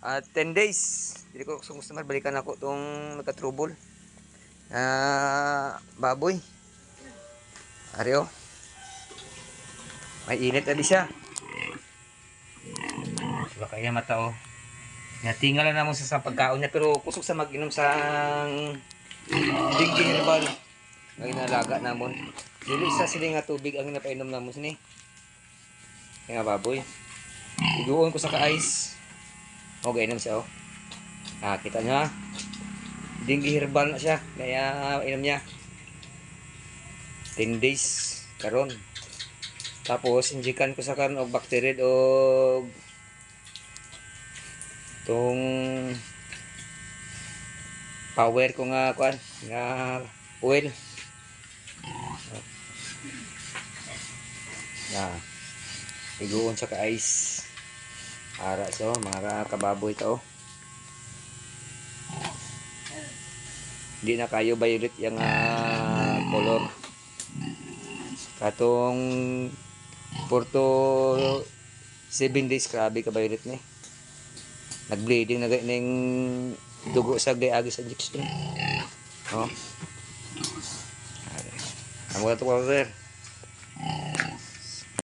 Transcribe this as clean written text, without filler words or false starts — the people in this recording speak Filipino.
At 10 days. Dili ko gusto customer balikan ako tong nagka-trouble. Baboy. Areo. May init ali siya. Baka iya mata oh. Natingal na mo sa pagkaon niya pero kusog sa mag-inom sa dingking herbal. Ang inalaga namon. Dili sa sila nga tubig ang napainom namon sini. Kaya baboy. Iguon ko sa ka-ice. O gainom siya oh. Kita niya. Dingking herbal na siya. Kaya inom niya. 10 days karon. Tapos injikan ko sa karon og bacteria og tong power ko nga kuan nga oil. Iguon sa ka-ice. Ara so mga kababoy to. Hindi na kayo violet yung color. Katong 4 to 7 days grabe ka violet ni. Nag-bleeding na ning dugo sa agi sa injection. Oh. Amo to brother.